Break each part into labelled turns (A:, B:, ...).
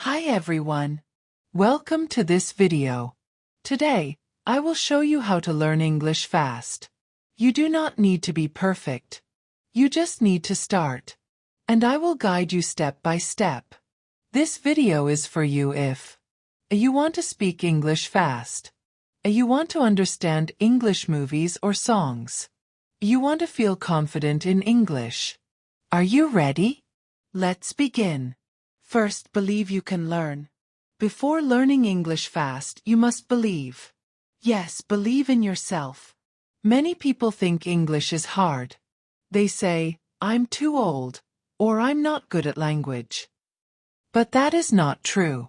A: Hi everyone. Welcome to this video. Today, I will show you how to learn English fast. You do not need to be perfect. You just need to start. And I will guide you step by step. This video is for you if you want to speak English fast. You want to understand English movies or songs. You want to feel confident in English. Are you ready? Let's begin. First, believe you can learn. Before learning English fast, you must believe. Yes, believe in yourself. Many people think English is hard. They say, I'm too old, or I'm not good at language. But that is not true.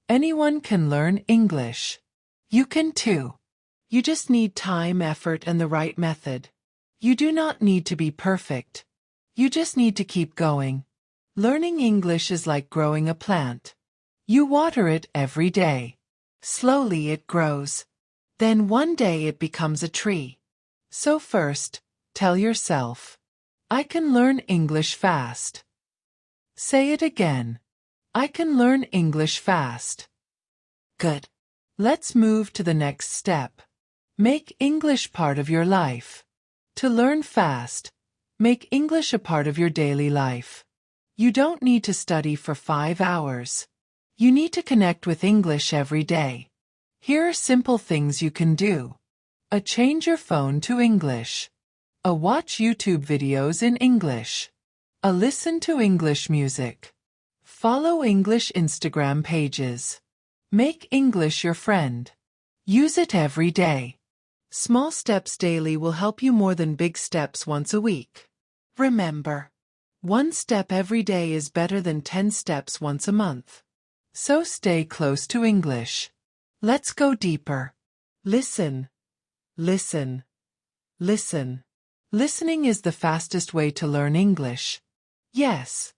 A: Anyone can learn English. You can too. You just need time, effort, and the right method. You do not need to be perfect. You just need to keep going. Learning English is like growing a plant. You water it every day. Slowly it grows. Then one day it becomes a tree. So first, tell yourself, I can learn English fast. Say it again. I can learn English fast. Good. Let's move to the next step. Make English part of your life. To learn fast, make English a part of your daily life. You don't need to study for 5 hours. You need to connect with English every day. Here are simple things you can do. Change your phone to English. Watch YouTube videos in English. Listen to English music. Follow English Instagram pages. Make English your friend. Use it every day. Small steps daily will help you more than big steps once a week. Remember, 1 step every day is better than 10 steps once a month. So stay close to English. Let's go deeper. Listen. Listen. Listen. Listening is the fastest way to learn English. Yes.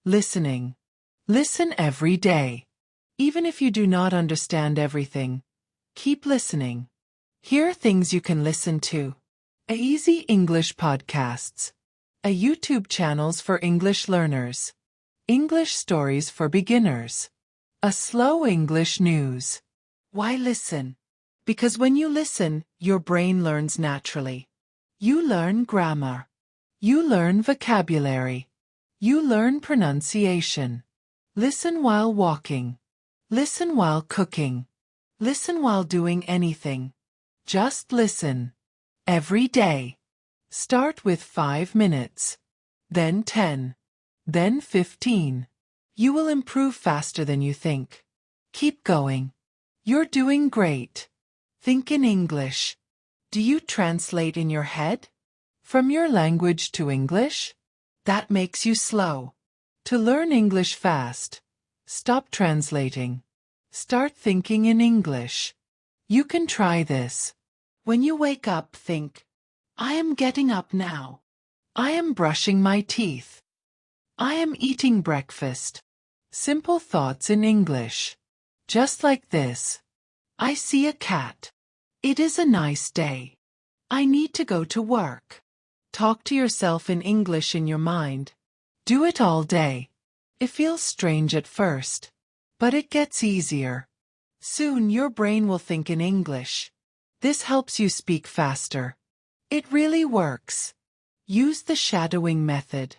A: Listening. Listen every day. Even if you do not understand everything, keep listening. Here are things you can listen to. Easy English podcasts. YouTube channels for English learners. English stories for beginners. Slow English news. Why listen? Because when you listen, your brain learns naturally. You learn grammar. You learn vocabulary. You learn pronunciation. Listen while walking. Listen while cooking. Listen while doing anything. Just listen. Every day. Start with 5 minutes. Then 10. Then 15. You will improve faster than you think. Keep going. You're doing great. Think in English. Do you translate in your head? From your language to English? That makes you slow. To learn English fast, stop translating. Start thinking in English. You can try this. When you wake up, think, I am getting up now. I am brushing my teeth. I am eating breakfast. Simple thoughts in English. Just like this. I see a cat. It is a nice day. I need to go to work. Talk to yourself in English in your mind. Do it all day. It feels strange at first, but it gets easier. Soon your brain will think in English. This helps you speak faster. It really works. Use the shadowing method.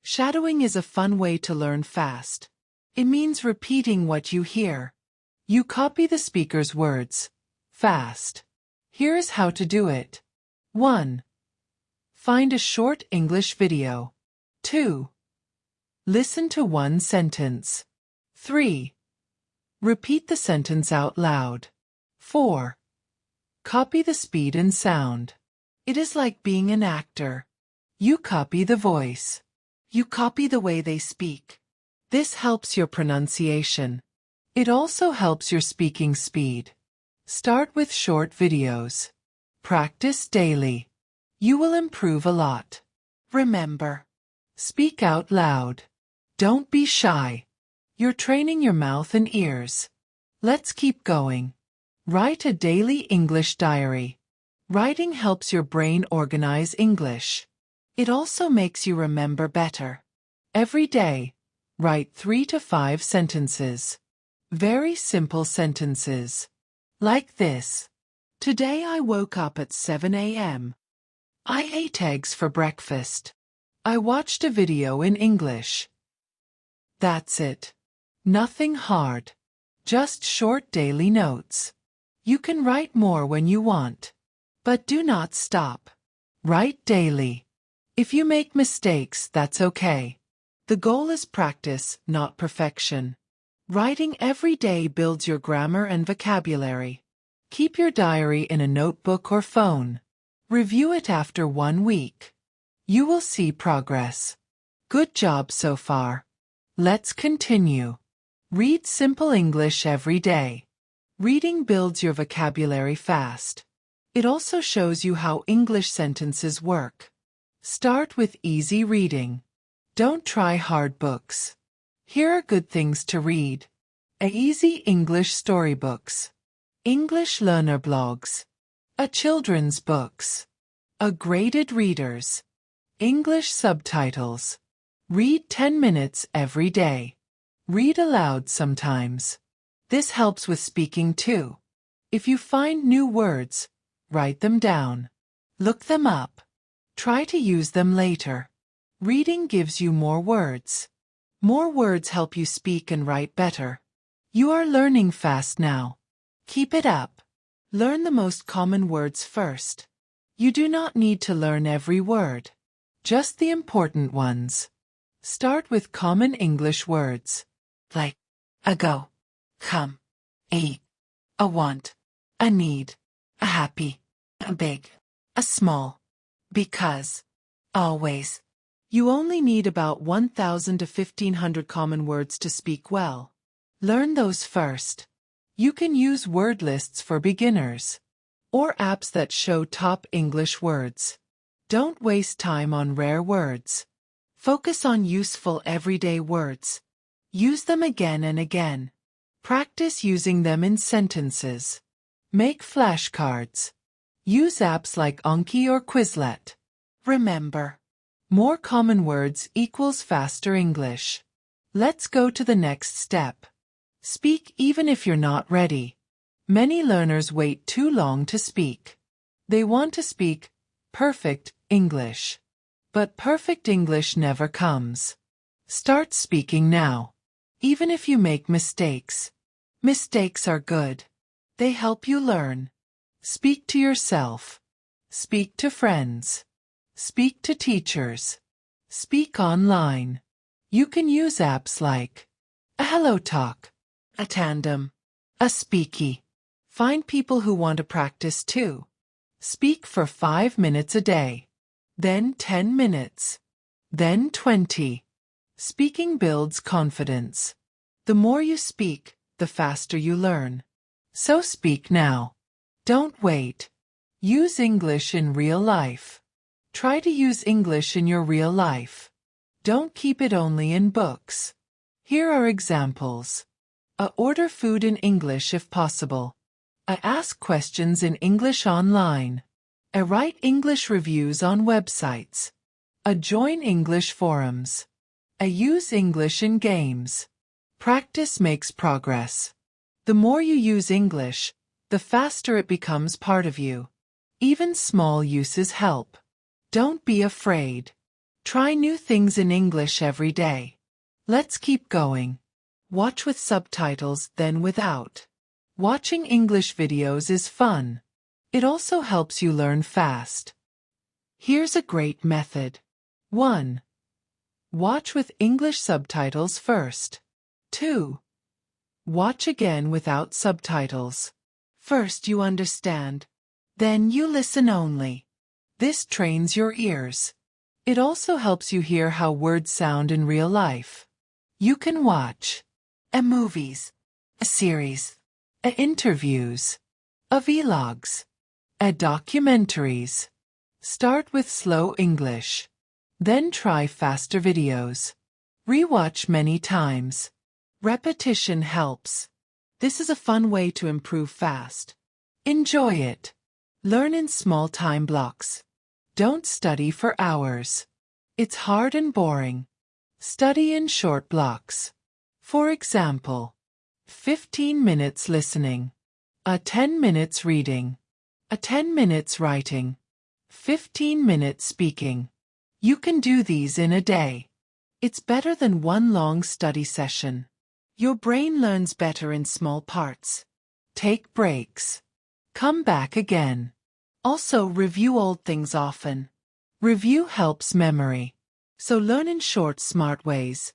A: Shadowing is a fun way to learn fast. It means repeating what you hear. You copy the speaker's words. Fast. Here's how to do it. 1. Find a short English video. 2. Listen to one sentence. 3. Repeat the sentence out loud. 4. Copy the speed and sound. It is like being an actor. You copy the voice. You copy the way they speak. This helps your pronunciation. It also helps your speaking speed. Start with short videos. Practice daily. You will improve a lot. Remember, speak out loud. Don't be shy. You're training your mouth and ears. Let's keep going. Write a daily English diary. Writing helps your brain organize English. It also makes you remember better. Every day, Write 3 to 5 sentences. Very simple sentences. Like this. Today I woke up at 7 a.m. I ate eggs for breakfast. I watched a video in English. That's it. Nothing hard. Just short daily notes. You can write more when you want. But do not stop. Write daily. If you make mistakes, that's okay. The goal is practice, not perfection. Writing every day builds your grammar and vocabulary. Keep your diary in a notebook or phone. Review it after 1 week. You will see progress. Good job so far. Let's continue. Read simple English every day. Reading builds your vocabulary fast. It also shows you how English sentences work. Start with easy reading. Don't try hard books. Here are good things to read. Easy English storybooks. English learner blogs. Children's books. Graded readers. English subtitles. Read 10 minutes every day. Read aloud sometimes. This helps with speaking too. If you find new words, write them down. Look them up. Try to use them later. Reading gives you more words. More words help you speak and write better. You are learning fast now. Keep it up. Learn the most common words first. You do not need to learn every word. Just the important ones. Start with common English words. Like a go, come, a want, a need, a happy, a big, a small, because, always. You only need about 1,000 to 1,500 common words to speak well. Learn those first. You can use word lists for beginners, or apps that show top English words. Don't waste time on rare words. Focus on useful everyday words. Use them again and again. Practice using them in sentences. Make flashcards. Use apps like Anki or Quizlet. Remember, more common words equals faster English. Let's go to the next step. Speak even if you're not ready. Many learners wait too long to speak. They want to speak perfect English. But perfect English never comes. Start speaking now. Even if you make mistakes. Mistakes are good. They help you learn. Speak to yourself. Speak to friends. Speak to teachers. Speak online. You can use apps like a Hello Talk, a Tandem, a Speaky. Find people who want to practice too. Speak for 5 minutes a day. Then 10 minutes. Then 20. Speaking builds confidence. The more you speak, the faster you learn. So speak now. Don't wait. Use English in real life. Try to use English in your real life. Don't keep it only in books. Here are examples. Order food in English if possible. Ask questions in English online. Write English reviews on websites. Join English forums. Use English in games. Practice makes progress. The more you use English, the faster it becomes part of you. Even small uses help. Don't be afraid. Try new things in English every day. Let's keep going. Watch with subtitles, then without. Watching English videos is fun. It also helps you learn fast. Here's a great method. 1. Watch with English subtitles first. 2. Watch again without subtitles. First you understand. Then you listen only. This trains your ears. It also helps you hear how words sound in real life. You can watch movies, series, interviews, vlogs, documentaries. Start with slow English. Then try faster videos. Rewatch many times. Repetition helps. This is a fun way to improve fast. Enjoy it. Learn in small time blocks. Don't study for hours. It's hard and boring. Study in short blocks. For example, 15 minutes listening, a 10 minutes reading, a 10 minutes writing, 15 minutes speaking. You can do these in a day. It's better than one long study session. Your brain learns better in small parts. Take breaks. Come back again. Also, review old things often. Review helps memory. So learn in short, smart ways.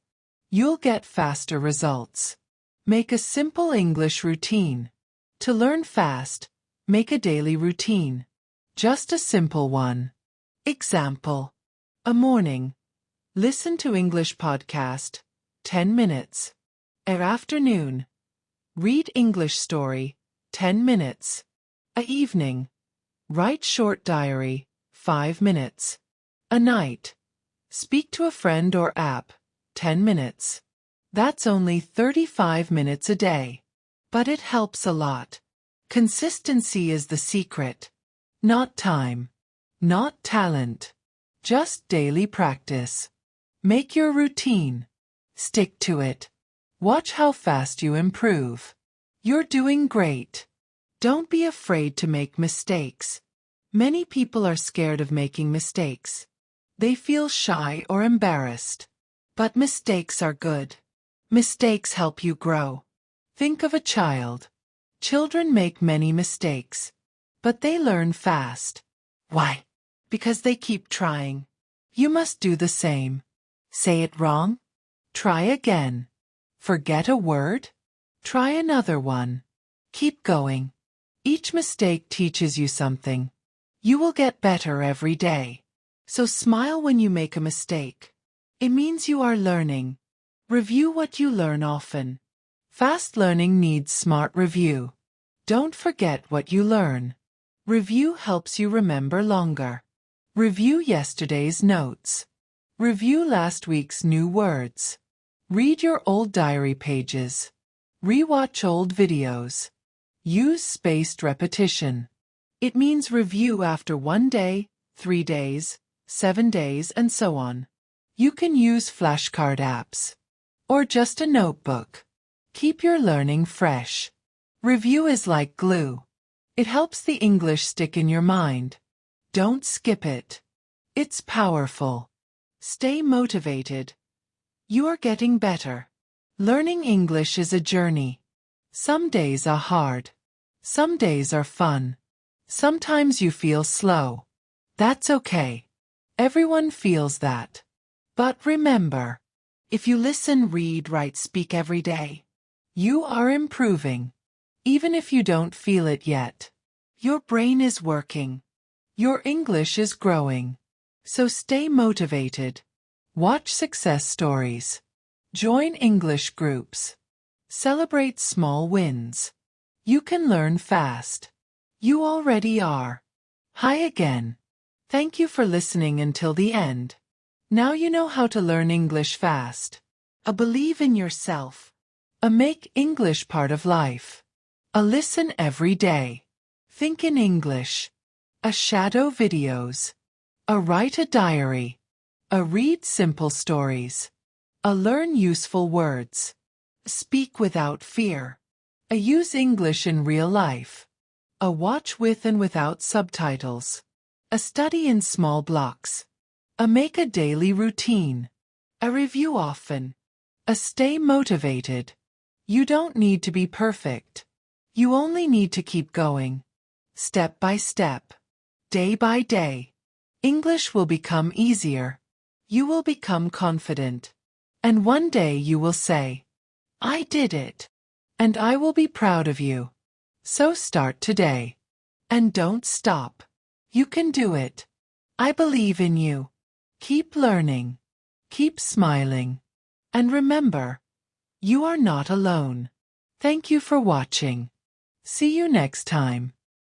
A: You'll get faster results. Make a simple English routine. To learn fast, make a daily routine. Just a simple one. Example. A morning. Listen to English podcast, 10 minutes. Afternoon. Read English story, 10 minutes. Evening. Write short diary, 5 minutes. Night. Speak to a friend or app, 10 minutes. That's only 35 minutes a day. But it helps a lot. Consistency is the secret. Not time. Not talent. Just daily practice. Make your routine. Stick to it. Watch how fast you improve. You're doing great. Don't be afraid to make mistakes. Many people are scared of making mistakes. They feel shy or embarrassed. But mistakes are good. Mistakes help you grow. Think of a child. Children make many mistakes. But they learn fast. Why? Because they keep trying. You must do the same. Say it wrong? Try again. Forget a word? Try another one. Keep going. Each mistake teaches you something. You will get better every day. So smile when you make a mistake. It means you are learning. Review what you learn often. Fast learning needs smart review. Don't forget what you learn. Review helps you remember longer. Review yesterday's notes. Review last week's new words. Read your old diary pages. Rewatch old videos. Use spaced repetition. It means review after 1 day, 3 days, 7 days, and so on. You can use flashcard apps. Or just a notebook. Keep your learning fresh. Review is like glue. It helps the English stick in your mind. Don't skip it. It's powerful. Stay motivated. You are getting better. Learning English is a journey. Some days are hard. Some days are fun. Sometimes you feel slow. That's okay. Everyone feels that. But remember, if you listen, read, write, speak every day, you are improving. Even if you don't feel it yet. Your brain is working. Your English is growing. So stay motivated. Watch success stories. Join English groups. Celebrate small wins. You can learn fast. You already are. Hi again. Thank you for listening until the end. Now you know how to learn English fast. Believe in yourself. Make English part of life. Listen every day. Think in English. Shadow videos. Write a diary. Read simple stories. Learn useful words. Speak without fear. Use English in real life. Watch with and without subtitles. Study in small blocks. Make a daily routine. Review often. Stay motivated. You don't need to be perfect. You only need to keep going. Step by step. Day by day. English will become easier. You will become confident. And one day you will say, I did it. And I will be proud of you. So start today. And don't stop. You can do it. I believe in you. Keep learning. Keep smiling. And remember, you are not alone. Thank you for watching. See you next time.